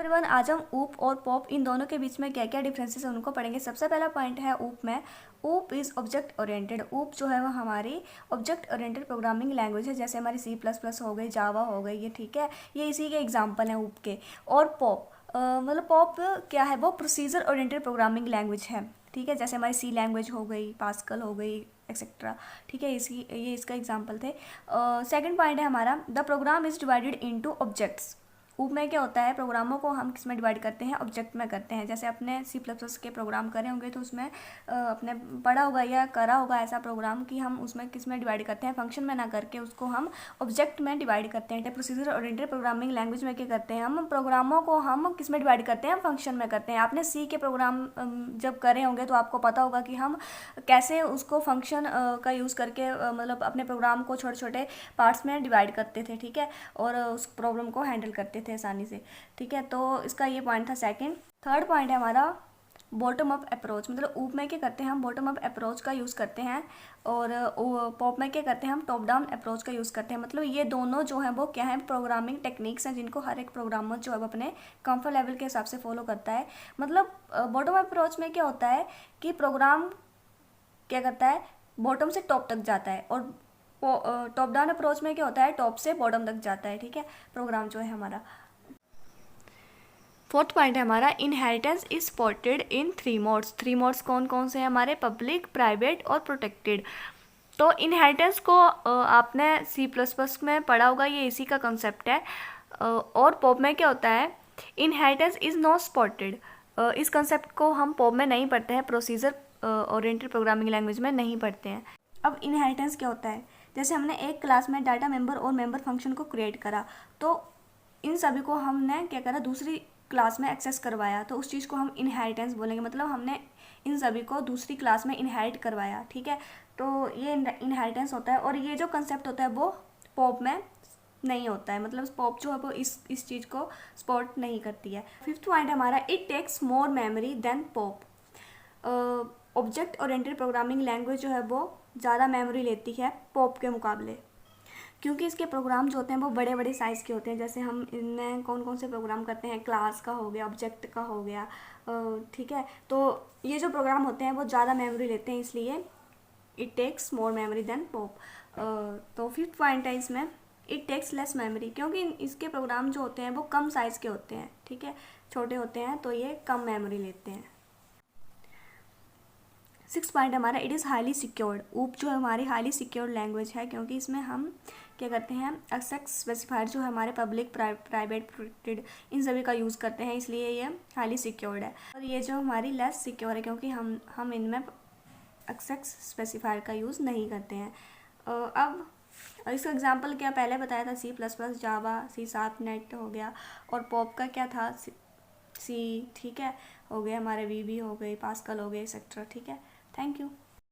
Everyone, आज हम ऊप और पॉप इन दोनों के बीच में क्या क्या डिफरेंसेस है उनको पढ़ेंगे। सबसे पहला पॉइंट है ऊप में। ऊप इज़ ऑब्जेक्ट ओरिएंटेड। ऊप जो है वो हमारी ऑब्जेक्ट ओरिएंटेड प्रोग्रामिंग लैंग्वेज है, जैसे हमारी C++ हो गई, जावा हो गई, ये ठीक है, ये इसी के एग्जाम्पल हैं ऊप के। और पॉप मतलब पॉप क्या है, वो प्रोसीजर ओरिएंटेड प्रोग्रामिंग लैंग्वेज है, ठीक है, जैसे हमारी C लैंग्वेज हो गई, पास्कल हो गई, एक्सेट्रा, ठीक है, ये इसका एग्जाम्पल थे। सेकंड पॉइंट है हमारा, the program is divided into objects. OOP में क्या होता है, प्रोग्रामों को हम किस में डिवाइड करते हैं, ऑब्जेक्ट में करते हैं। जैसे अपने C++ के प्रोग्राम करे होंगे तो उसमें अपने पढ़ा होगा या करा होगा ऐसा प्रोग्राम कि हम उसमें किस में डिवाइड करते हैं, फंक्शन में ना करके उसको हम ऑब्जेक्ट में डिवाइड करते हैं। प्रोसीजर ओरिएंटेड प्रोग्रामिंग लैंग्वेज में क्या करते हैं, हम प्रोग्रामों को हम किस में डिवाइड करते हैं, फंक्शन में करते हैं। आपने C के प्रोग्राम जब करे होंगे तो आपको पता होगा कि हम कैसे उसको फंक्शन का यूज़ करके मतलब अपने प्रोग्राम को छोटे छोटे पार्ट्स में डिवाइड करते थे, ठीक है, और उस प्रॉब्लम को हैंडल करते थे आसानी से, ठीक है। तो इसका ये पॉइंट था सेकंड। थर्ड पॉइंट है हमारा बॉटम अप अप्रोच। मतलब ऊप में क्या करते हैं, हम बॉटम अप अप्रोच का यूज़ करते हैं, और पॉप में क्या करते हैं, हम टॉप डाउन अप्रोच का यूज़ करते हैं। मतलब ये दोनों जो हैं वो क्या है, प्रोग्रामिंग टेक्निक्स हैं जिनको हर एक प्रोग्रामर जो है वो अपने कंफर्ट लेवल के हिसाब से फॉलो करता है। मतलब बॉटम अप्रोच में क्या होता है कि प्रोग्राम क्या करता है, बॉटम से टॉप तक जाता है, और टॉप डाउन अप्रोच में क्या होता है, टॉप से बॉटम तक जाता है, ठीक है, प्रोग्राम जो है हमारा। फोर्थ पॉइंट है हमारा, inheritance is supported in 3 modes. 3 modes कौन कौन से हैं हमारे, पब्लिक, प्राइवेट और प्रोटेक्टेड। तो इनहेरिटेंस को आपने C++ में पढ़ा होगा, ये इसी का कंसेप्ट है। और पॉप में क्या होता है, इनहेरिटेंस इज नॉट सपोर्टेड। इस कंसेप्ट को हम पॉप में नहीं पढ़ते हैं, प्रोसीजर ओरिएंटेड प्रोग्रामिंग लैंग्वेज में नहीं पढ़ते हैं। अब इनहेरिटेंस क्या होता है, जैसे हमने एक क्लास में डाटा मेंबर और मेंबर फंक्शन को क्रिएट करा, तो इन सभी को हमने क्या करा, दूसरी क्लास में एक्सेस करवाया, तो उस चीज़ को हम इनहेरिटेंस बोलेंगे। मतलब हमने इन सभी को दूसरी क्लास में इनहेरिट करवाया, ठीक है, तो ये इनहेरिटेंस होता है। और ये जो कंसेप्ट होता है वो पॉप में नहीं होता है, मतलब पॉप जो है वो इस चीज़ को सपोर्ट नहीं करती है। फिफ्थ पॉइंट हमारा, it takes more memory than POP. Object oriented programming language जो है वो ज़्यादा मेमोरी लेती है पॉप के मुकाबले, क्योंकि इसके प्रोग्राम जो होते हैं वो बड़े बड़े साइज़ के होते हैं। जैसे हम इनमें कौन कौन से प्रोग्राम करते हैं, क्लास का हो गया, ऑब्जेक्ट का हो गया, ठीक है, तो ये जो प्रोग्राम होते हैं वो ज़्यादा मेमोरी लेते हैं, इसलिए it takes more memory than POP. तो फिफ्थ पॉइंट है इसमें, इट टेक्स लेस मेमोरी, क्योंकि इसके प्रोग्राम जो होते हैं वो कम साइज़ के होते हैं, ठीक है, छोटे होते हैं, तो ये कम मेमोरी लेते हैं। सिक्स पॉइंट हमारा, इट इज़ हाईली सिक्योर्ड। ऊप जो है हमारी हाईली सिक्योर्ड लैंग्वेज है, क्योंकि इसमें हम क्या करते हैं, एक्सेस स्पेसिफायर जो है हमारे पब्लिक, प्राइवेट, प्रोटेक्टेड, इन सभी का यूज़ करते हैं, इसलिए ये हाईली सिक्योर्ड है। और ये जो हमारी लेस सिक्योर है, क्योंकि हम इनमें एक्सेस स्पेसिफायर का यूज़ नहीं करते हैं। अब इसका एग्जांपल क्या पहले बताया था, C++, जावा, C#, नेट हो गया, और पॉप का क्या था, C, ठीक है, हो गया हमारे VB हो गई, पास्कल हो गए, एक्सेट्रा, ठीक है। Thank you.